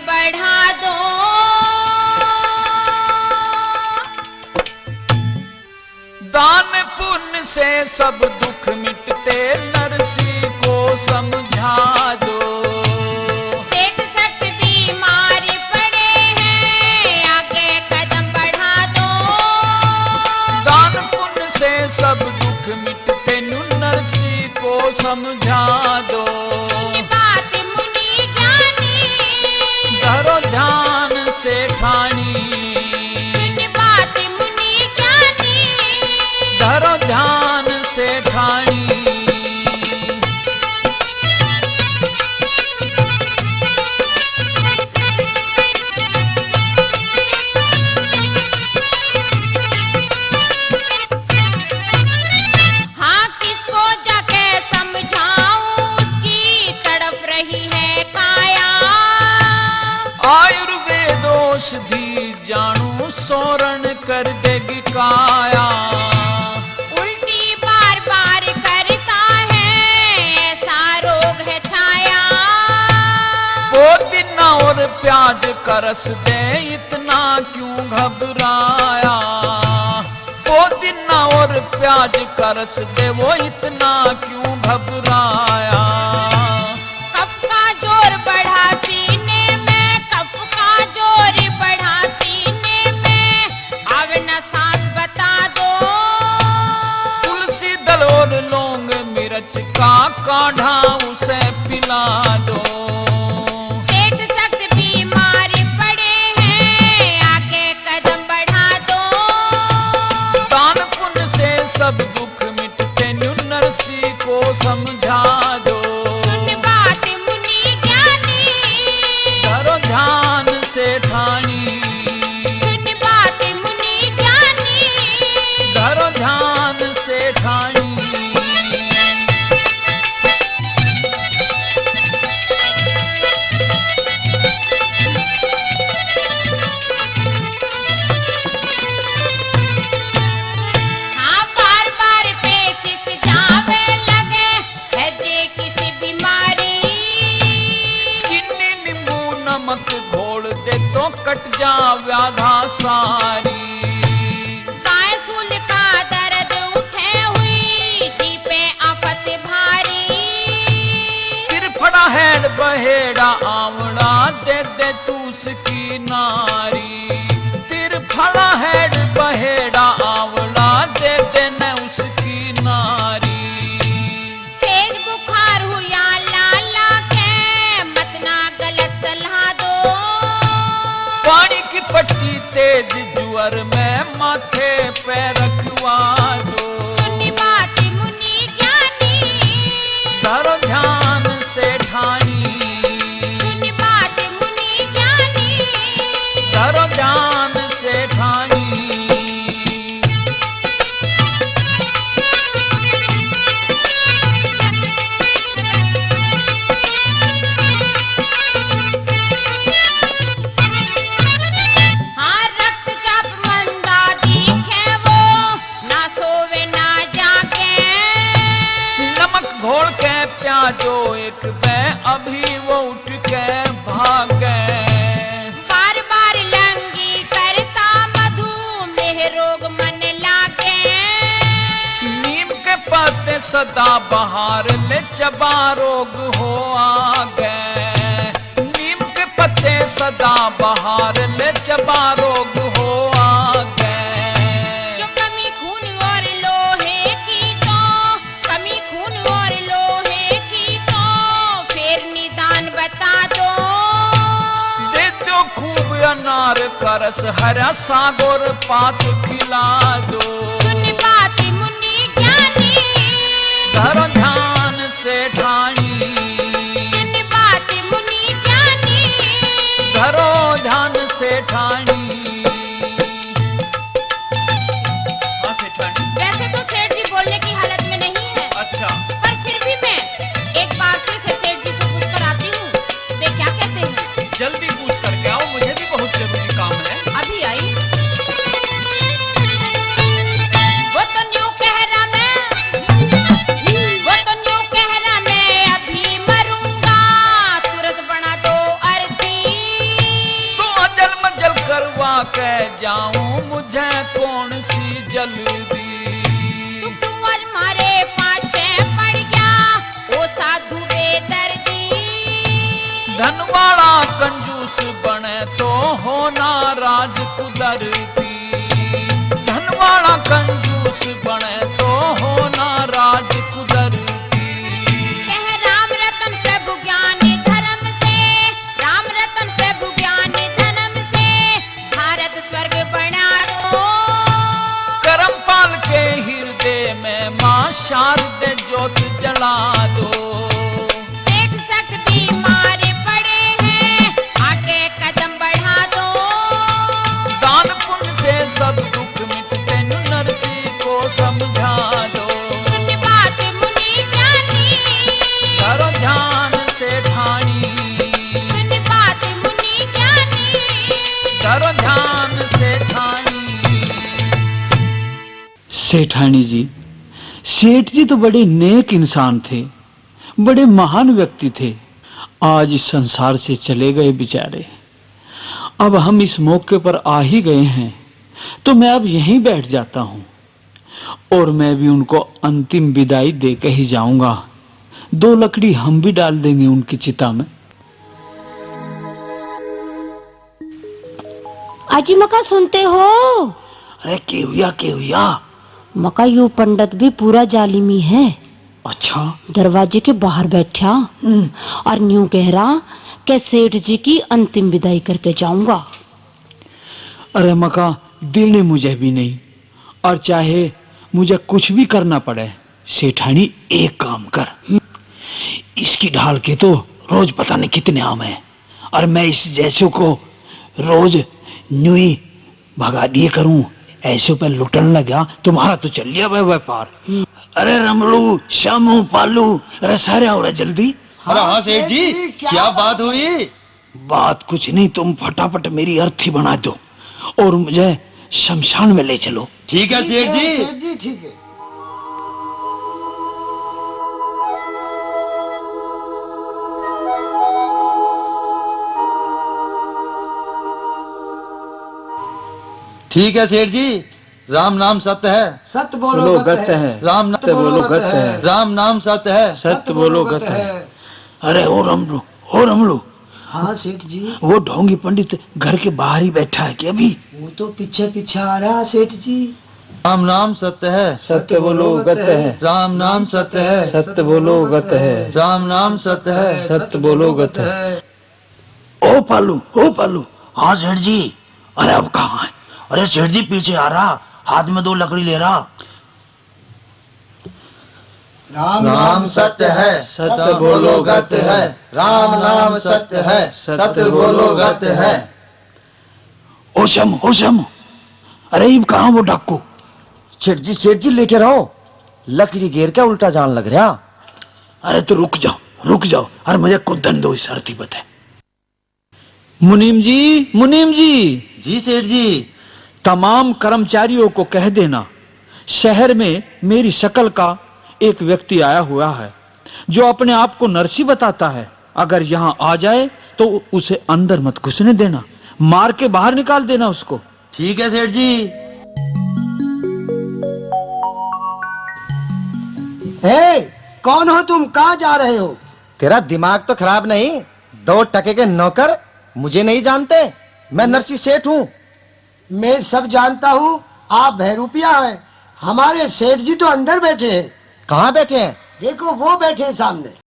बढ़ा दो। दान पुण्य से सब दुख मिटते, नरसी को समझा दो। सेठ सख्त बीमारी पड़े हैं, आगे कदम बढ़ा दो। दान पुण्य से सब दुख मिटते, नरसी को समझा दो। सुन बात मुनि ज्ञानी, धरो ध्यान से ठानी। सुन बात मुनि ज्ञानी, धरो ध्यान से ठानी। हाँ किसको जाके समझाऊं, उसकी तड़प रही है काया। आयुर्वेद औषधि जानू, सोरण कर देगी काया। उल्टी बार बार करता है, ऐसा रोग है छाया। वो दिन और प्याज करस दे, इतना क्यों घबराया। वो दिन और प्याज करस दे, वो इतना क्यों घबराया। कफ का जोर बढ़ा सीने में, कफ का जोर बढ़ा सीने में, अब न सांस बता दो। तुलसी दल और लौंग मिर्च का काढ़ा उसे पिला दो। सेठ सख्त बीमारी पड़े हैं, आगे कदम बढ़ा दो। दान पुण्य से सब दुख मिटते, नरसी को समझा दो। सुन बात मुनि ज्ञानी, धरो ध्यान से ठानी। सुन बात मुनि ज्ञानी, धरो ध्यान से ठानी। हाँ बार बार पेचिस जावे लगे, है जे किसी बीमारी। चीनी नींबू नमक घोल दे तो कट जा व्याधा सारी। काय सूल का दर्द उठे हुई, जी पे आफत भारी। फिर फड़ा हेड बहेड़ा आवड़ा, दे दे तू उसकी नारी। फिर फड़ा हेड बहेड़ा आवड़ा, दे दे न उसकी नारी। तेज बुखार हुआ लाला के, मत ना गलत सलाह दो। पानी की पट्टी तेज जुअर में, माथे पे रखवा दो। सुन बात मुनि ज्ञानी, धरो ध्यान से ठानी। सुन बात मुनि ज्ञानी, धरो ध्यान से ठानी। हाँ रक्तचाप मंदा दिखे वो, ना सोवे ना जागे। नमक घोल के प्याजो एक पे, अभी वो उठ के भागे। बार बार लंगी करता मधुमेह रोग मन लागे। नीम के पत्ते सदा बहार ले, चबा रोग हो आगे। नीम के पत्ते सदा बहार ले, चबा रोग हो आगे। जो कमी खून और लोहे की तो, कमी खून और लोहे की तो, फिर निदान बता दो। दे दो खूब अनार करस, हरा सागोर पात खिला दो। सुन बात मुनि ज्ञानी, धरो ध्यान से ठानी। सुन बात मुनि ज्ञानी, धरो ध्यान से ठानी। हाँ सेठ। वैसे तो सेठ जी बोलने की हालत में नहीं है, अच्छा, पर फिर भी मैं एक बार फिर से सेठ जी से पूछ कर आती हूँ, वे क्या कहते हैं। जल्दी पूछ करके आओ, मुझे भी बहुत जरूरी काम है। अभी आई। वो तो न्यू कह रहा मैं अभी मरूंगा, तुरंत बना दो अर्थी। के जाऊं मुझे कौन सी जल्दी। तू कुंवर मारे पाछे पड़ गया ओ साधु बेदर्दी। धनवाड़ा कंजूस बने तो हो नाराज कुदरती। धनवाड़ा कंजूस बने तो हो नाराज कुदरती। कह राम रतन प्रभु ज्ञानी धर्म से, राम रतन प्रभु ज्ञानी धर्म से भारत स्वर्ग बना दो। करमपाल के हृदय में मां शारदे ज्योत जला दो। सेठ शक्ति मारे पड़े हैं आगे कदम बढ़ा दो। दान पुण्य से सब दुख मिटते नरसी को समझा दो। सुन बात मुनि ज्ञानी, करो ध्यान से ठानी। सुन बात मुनि ज्ञानी। करो ध्यान से ठानी। सेठानी जी, सेठ जी तो बड़े नेक इंसान थे, बड़े महान व्यक्ति थे। आज इस संसार से चले गए बेचारे। अब हम इस मौके पर आ ही गए हैं तो मैं अब यहीं बैठ जाता हूँ और मैं भी उनको अंतिम विदाई दे के ही जाऊंगा। 2 लकड़ी हम भी डाल देंगे उनकी चिता में। अजी मका सुनते हो? अरे के हुआ? मका यू पंडित भी पूरा जालिमी है। अच्छा। दरवाजे के बाहर बैठा और न्यू कह रहा कि सेठ जी की अंतिम विदाई करके जाऊंगा। अरे मका देने मुझे भी नहीं, और चाहे मुझे कुछ भी करना पड़े, सेठानी एक काम कर, इसकी ढाल के तो रोज पता नहीं कितने आम है, और मैं इस जैसे को रोज न्यूई भगा दिए करूं। ऐसे पे लुटन लगा तुम्हारा तो चल लिया भाई व्यापार। अरे रमलू, श्यामू, पालू, अरे सारे आओ रे जल्दी। अरे हाँ सेठ जी, क्या बात हुई? बात कुछ नहीं, तुम फटाफट मेरी अर्थी बना दो और मुझे शमशान में ले चलो। ठीक है सेठ जी। ठीक है। ठीक है सेठ जी, राम नाम सत्य है। सत्य बोलो गत है। राम नाम सत्य बोलो गत है। राम नाम सत्य है। सत्य बोलो गत है। अरे ओ रमलू। हाँ सेठ जी। वो ढोंगी पंडित घर के बाहर ही बैठा है कि अभी? वो तो पीछे पीछे आ रहा सेठ जी। राम नाम सत्य है। सत्य बोलो गत है। राम नाम सत्य है। सत्य बोलो गत है। राम नाम सत्य है। सत्य बोलो गत है। ओ पालू। हाँ सेठ जी। अरे अब कहाँ है? अरे सेठ जी पीछे आ रहा, हाथ में 2 लकड़ी ले रहा। राम सत्य है। सत्य बोलो गत है। राम नाम सत्य है। सत्य बोलो गत है। ओशम। अरे अब कहाँ वो डाकू? सेठ जी लेटे रहो, लकड़ी घेर के उल्टा जान लग रहा। अरे तो रुक जाओ, अरे मुझे कुदन दो इस अर्थी बता। मुनीम जी। जी सेठ जी। तमाम कर्मचारियों को कह देना, शहर में मेरी शक्ल का एक व्यक्ति आया हुआ है जो अपने आप को नरसी बताता है। अगर यहाँ आ जाए तो उसे अंदर मत घुसने देना, मार के बाहर निकाल देना उसको। ठीक है सेठ जी। कौन हो तुम? कहाँ जा रहे हो? तेरा दिमाग तो खराब नहीं? 2 टके के नौकर मुझे नहीं जानते? मैं नरसी सेठ हूँ। मैं सब जानता हूँ, आप बहरूपिया हैं। हमारे सेठ जी तो अंदर बैठे हैं। कहाँ बैठे हैं? देखो वो बैठे हैं सामने।